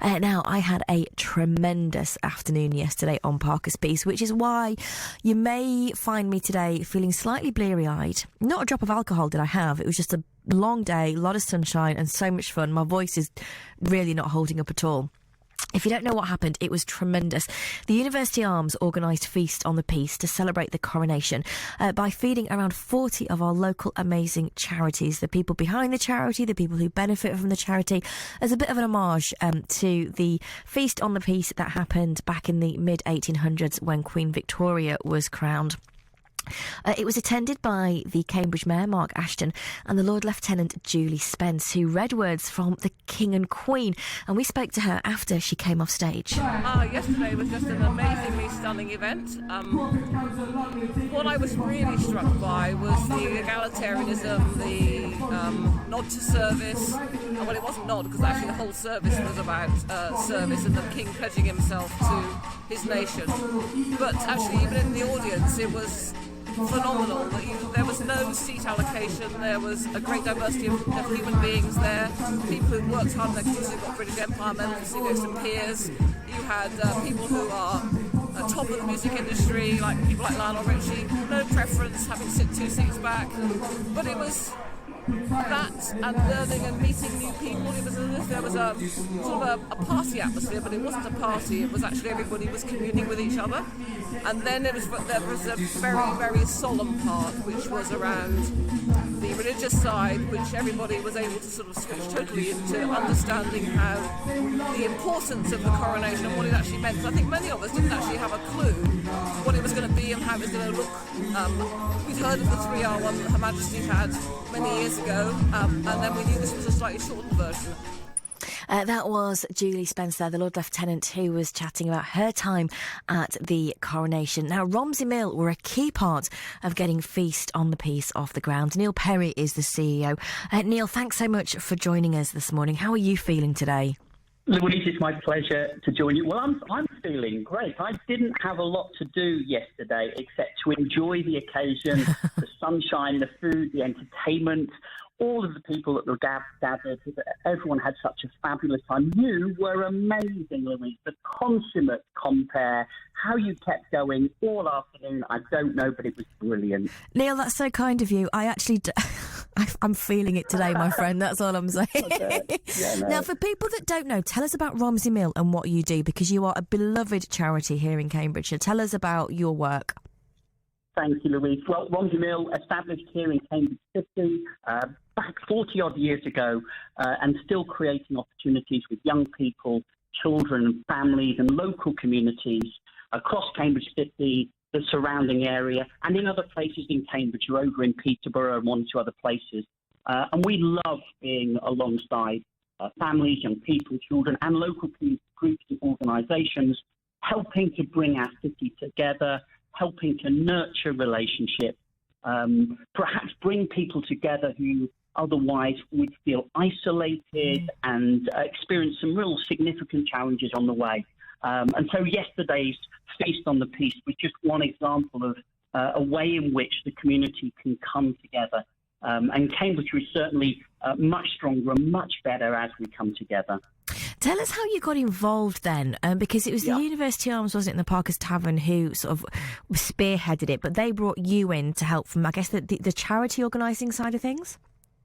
Now, I had a tremendous afternoon yesterday on Parker's Piece, which is why you may find me today feeling slightly bleary-eyed. Not a drop of alcohol did I have. It was just a long day, a lot of sunshine and so much fun. My voice is really not holding up at all. If you don't know what happened, it was tremendous. The University Arms organised Feast on the Peace to celebrate the coronation by feeding around 40 of our local amazing charities. The people behind the charity, the people who benefit from the charity, as a bit of an homage to the Feast on the Peace that happened back in the mid-1800s when Queen Victoria was crowned. It was attended by the Cambridge Mayor, Mark Ashton, and the Lord Lieutenant Julie Spence, who read words from the King and Queen. And we spoke to her after she came off stage. Yesterday was just an amazingly stunning event. What I was really struck by was the egalitarianism, the nod to service. Well, it wasn't nod, because actually the whole service was about service and the King pledging himself to his nation. But actually, even in the audience, it was phenomenal. There was no seat allocation. There was a great diversity of human beings there. People who worked hard in their communities, who got British Empire medals, sitting next to peers. You had people who are top of the music industry, like people like Lionel Richie. No preference, having sit 2 seats back. But it was that and learning and meeting new people. It was as if there was a sort of a party atmosphere, but it wasn't a party. It was actually everybody was communing with each other. And then there was a very, very solemn part, which was around the religious side, which everybody was able to sort of switch totally into understanding how the importance of the coronation and what it actually meant. Because I think many of us didn't actually have a clue what it was going to be and how it was going to look. We'd heard of the 3-hour one that Her Majesty had many years ago, and then we knew this was a slightly shortened version. That was Julie Spence there, the Lord Lieutenant, who was chatting about her time at the coronation. Now, Romsey Mill were a key part of getting Feast on the Peace off the ground. Neil Perry is the CEO. Neil, thanks so much for joining us this morning. How are you feeling today? Louise, it's my pleasure to join you. Well, I'm feeling great. I didn't have a lot to do yesterday except to enjoy the occasion, the sunshine, the food, the entertainment, all of the people that were gathered. Everyone had such a fabulous time. You were amazing, Louise. The consummate compere. How you kept going all afternoon, I don't know, but it was brilliant. Neil, that's so kind of you. I actually... I'm feeling it today, my friend. That's all I'm saying. Yeah, no. Now, for people that don't know, tell us about Romsey Mill and what you do, because you are a beloved charity here in Cambridgeshire. Tell us about your work. Thank you, Louise. Well, Romsey Mill, established here in Cambridge City back 40-odd years ago, and still creating opportunities with young people, children and families and local communities across Cambridge City, the surrounding area, and in other places in Cambridge. You're over in Peterborough and 1 or 2 other places. And we love being alongside families, young people, children, and local groups and organisations, helping to bring our city together, helping to nurture relationships, perhaps bring people together who otherwise would feel isolated and experience some real significant challenges on the way. And so yesterday's Feast on the Peace was just one example of a way in which the community can come together. And Cambridge is certainly much stronger and much better as we come together. Tell us how you got involved then, because it was the University Arms, wasn't it, in the Parker's Tavern, who sort of spearheaded it, but they brought you in to help from, I guess, the charity organising side of things?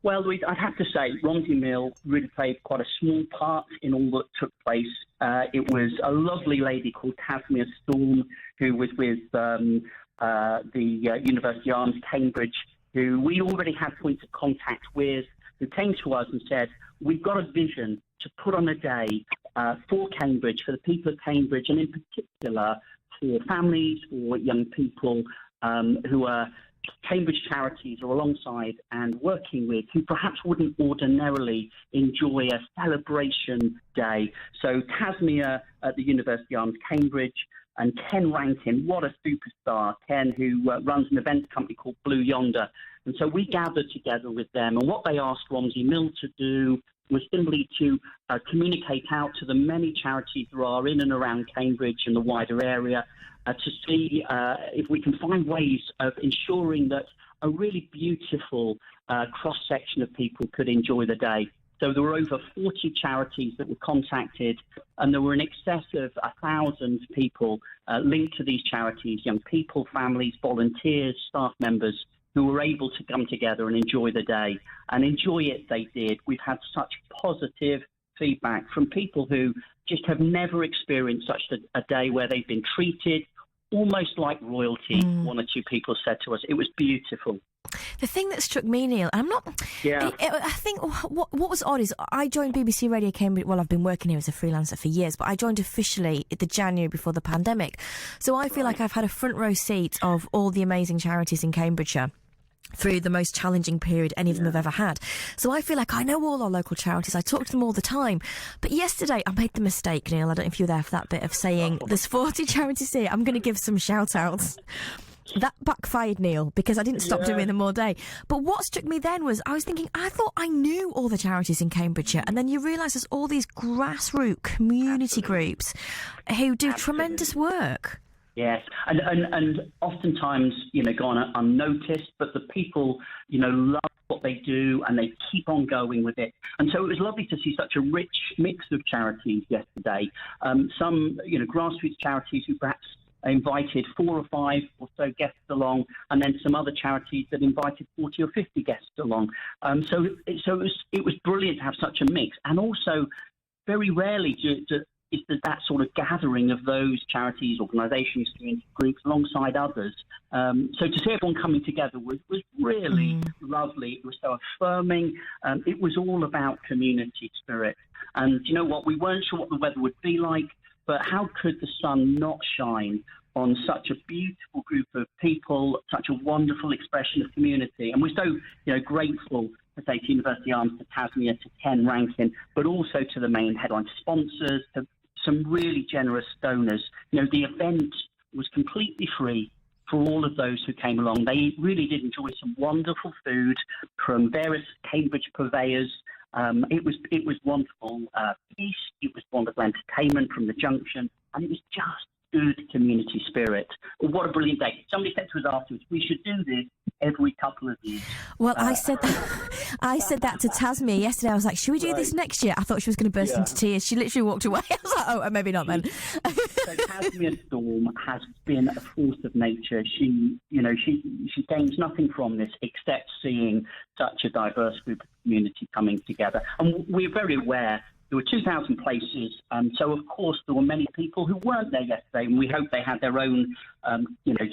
Well, Louise, I'd have to say Romsey Mill really played quite a small part in all that took place. It was a lovely lady called Tasmia Storm, who was with the University Arms, Cambridge, who we already had points of contact with, who came to us and said, we've got a vision to put on a day for Cambridge, for the people of Cambridge, and in particular for families, for young people who are Cambridge charities are alongside and working with, who perhaps wouldn't ordinarily enjoy a celebration day. So Tasmia at the University Arms, Cambridge, and Ken Rankin, what a superstar, Ken, who runs an events company called Blue Yonder. And so we gathered together with them, and what they asked Romsey Mill to do was simply to communicate out to the many charities there are in and around Cambridge and the wider area, to see if we can find ways of ensuring that a really beautiful cross-section of people could enjoy the day. So there were over 40 charities that were contacted, and there were in excess of 1,000 people linked to these charities, young people, families, volunteers, staff members, who were able to come together and enjoy the day. And enjoy it they did. We've had such positive feedback from people who just have never experienced such a day where they've been treated almost like royalty. One or two people said to us, it was beautiful. The thing that struck me, Neil, I'm not... Yeah. I think what was odd is I joined BBC Radio Cambridge. Well, I've been working here as a freelancer for years, but I joined officially the January before the pandemic. So I feel like I've had a front row seat of all the amazing charities in Cambridgeshire through the most challenging period any of them have ever had. So I feel like I know all our local charities. I talk to them all the time. But yesterday I made the mistake, Neil, I don't know if you were there for that bit, of saying there's 40 charities here. I'm going to give some shout-outs. That backfired, Neil, because I didn't stop doing them all day. But what struck me then was I was thinking, I thought I knew all the charities in Cambridgeshire, and then you realise there's all these grassroots community groups who do tremendous work. Yes, and oftentimes, go on unnoticed, but the people, love what they do and they keep on going with it. And so it was lovely to see such a rich mix of charities yesterday. Some, grassroots charities who perhaps invited 4 or 5 or so guests along, and then some other charities that invited 40 or 50 guests along. So it was brilliant to have such a mix, and also very rarely is that sort of gathering of those charities, organisations, community groups alongside others. So to see everyone coming together was really lovely. It was so affirming. It was all about community spirit. And you know what? We weren't sure what the weather would be like, but how could the sun not shine on such a beautiful group of people, such a wonderful expression of community? And we're so, grateful to say to University Arms, to Tasmia, to Ken Rankin, but also to the main headline sponsors, to some really generous donors. The event was completely free for all of those who came along. They really did enjoy some wonderful food from various Cambridge purveyors. It was wonderful feast. It was wonderful entertainment from the junction, and it was just good community spirit. What a brilliant day. Somebody said to us afterwards, we should do this every couple of years. Well, I said that to Tasmia yesterday. I was like, should we do this next year? I thought she was going to burst into tears. She literally walked away. I was like, oh, maybe not then. So Tasmia Storm has been a force of nature. She gains nothing from this except seeing such a diverse group of community coming together. And we're very aware there were 2,000 places, so of course there were many people who weren't there yesterday, and we hope they had their own,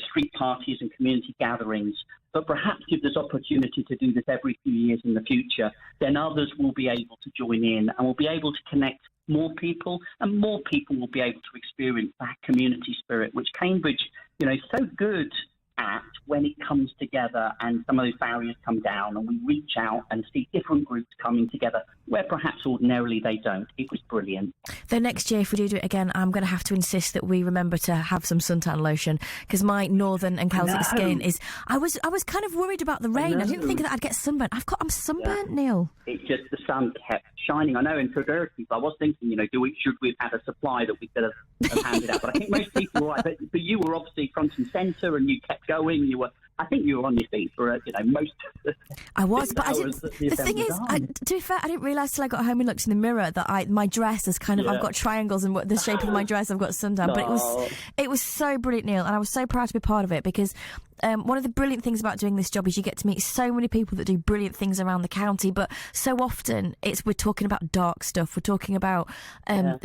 street parties and community gatherings. But perhaps if there's opportunity to do this every few years in the future, then others will be able to join in and will be able to connect more people, and more people will be able to experience that community spirit, which Cambridge, is so good at when it comes together and some of those barriers come down and we reach out and see different groups coming together where perhaps ordinarily they don't. It was brilliant. The next year, if we do it again, I'm going to have to insist that we remember to have some suntan lotion, because my northern and Celtic skin is... I was kind of worried about the rain. I didn't think that I'd get sunburnt. I'm sunburnt, Neil. It's just the sun kept shining. I know in Trevorrow, I was thinking, should we have had a supply that we could have handed out? But I think most people were right. But you were obviously front and centre, and you kept going. I think you were on your feet for most of the... I was, but the thing is, to be fair, I didn't realise till I got home and looked in the mirror that my dress is kind of... I've got triangles in the shape of my dress. I've got sundown. But it was so brilliant, Neil, and I was so proud to be part of it, because one of the brilliant things about doing this job is you get to meet so many people that do brilliant things around the county, but so often we're talking about dark stuff. We're talking about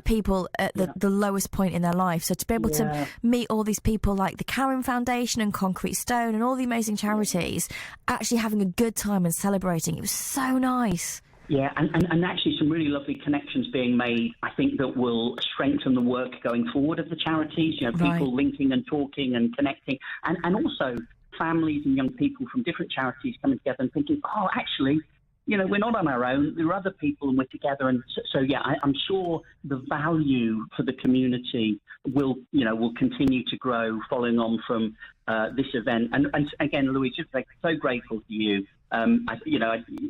people at the lowest point in their life. So to be able to meet all these people like the Karen Foundation and Concrete Stone and all the amazing charities actually having a good time and celebrating, it was so nice. Yeah, and actually some really lovely connections being made, I think, that will strengthen the work going forward of the charities, people linking and talking and connecting, and also families and young people from different charities coming together and thinking, oh, actually, we're not on our own, there are other people and we're together. And so I'm sure the value for the community will continue to grow following on from this event. And again, Louise, just so grateful to you.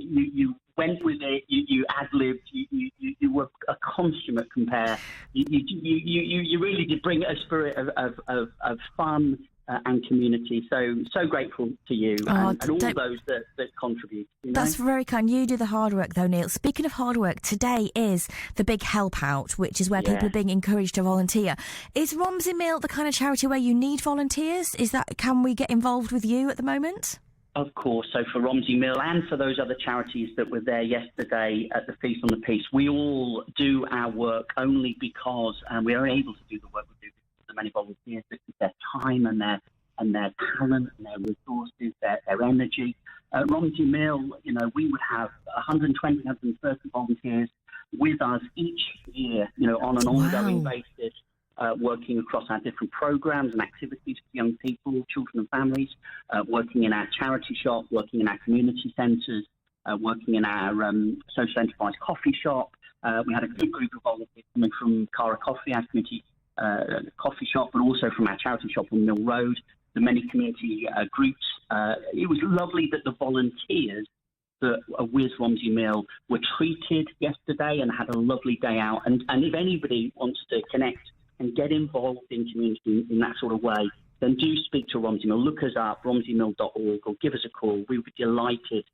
You went with it, you ad-libbed, you were a consummate compare. You really did bring a spirit of fun and community. So grateful to you and all those that contribute. You know? That's very kind. You do the hard work, though, Neil. Speaking of hard work, today is the big help out, which is where people are being encouraged to volunteer. Is Romsey Mill the kind of charity where you need volunteers? Can we get involved with you at the moment? Of course. So for Romsey Mill and for those other charities that were there yesterday at the Feast on the Peace, we all do our work only because we are able to do the work we do because of the many volunteers, because of their time and their talent and their resources, their energy. At Romsey Mill, we would have 120, 130 volunteers with us each year, on an ongoing basis, working across our different programs and activities for young people, children and families, working in our charity shop, working in our community centres, working in our social enterprise coffee shop. We had a good group of volunteers coming from Cara Coffee, our community coffee shop, but also from our charity shop on Mill Road, the many community groups. It was lovely that the volunteers that are with Romsey Mill were treated yesterday and had a lovely day out. And if anybody wants to connect and get involved in community in that sort of way, then do speak to Romsey Mill. Look us up, romseymill.org, or give us a call. We would be delighted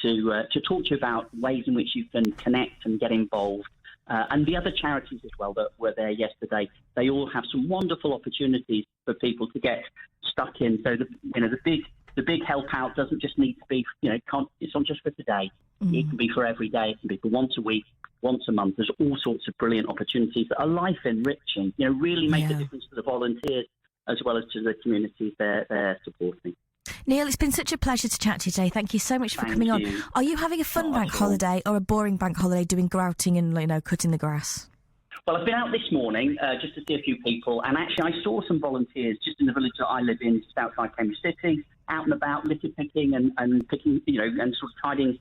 to talk to you about ways in which you can connect and get involved. And the other charities as well that were there yesterday, they all have some wonderful opportunities for people to get stuck in. So the big help out doesn't just need to be, it's not just for today. It can be for every day. It can be for once a week, once a month. There's all sorts of brilliant opportunities that are life enriching. Really make a difference to the volunteers as well as to the communities they're supporting. Neil, it's been such a pleasure to chat to you today. Thank you so much for coming on. Are you having a fun bank holiday or a boring bank holiday doing grouting and cutting the grass? Well, I've been out this morning just to see a few people, and actually I saw some volunteers just in the village that I live in, just outside Cambridge City, out and about, litter picking and picking, and sort of tidying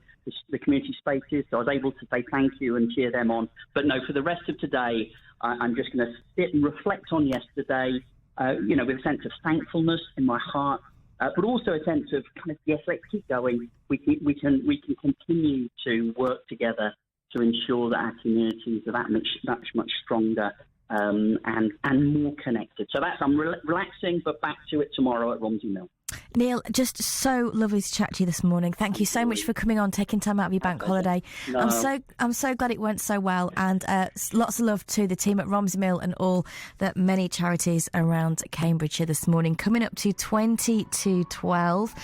the community spaces. So I was able to say thank you and cheer them on. But no, for the rest of today, I'm just going to sit and reflect on yesterday, with a sense of thankfulness in my heart, but also a sense of kind of, yes, let's keep going. We can continue to work together to ensure that our communities are that much stronger and more connected. So I'm relaxing, but back to it tomorrow at Romsey Mill. Neil, just so lovely to chat to you this morning. Thank you so much for coming on, taking time out of your bank holiday. No. I'm so glad it went so well, and lots of love to the team at Romsey Mill and all the many charities around Cambridgeshire this morning. Coming up to 20 to 12,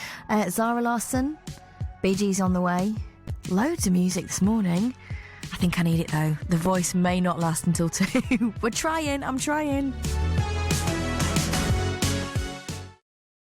Zara Larsson, Bee Gees on the way. Loads of music this morning. I think I need it though. The voice may not last until 2. I'm trying.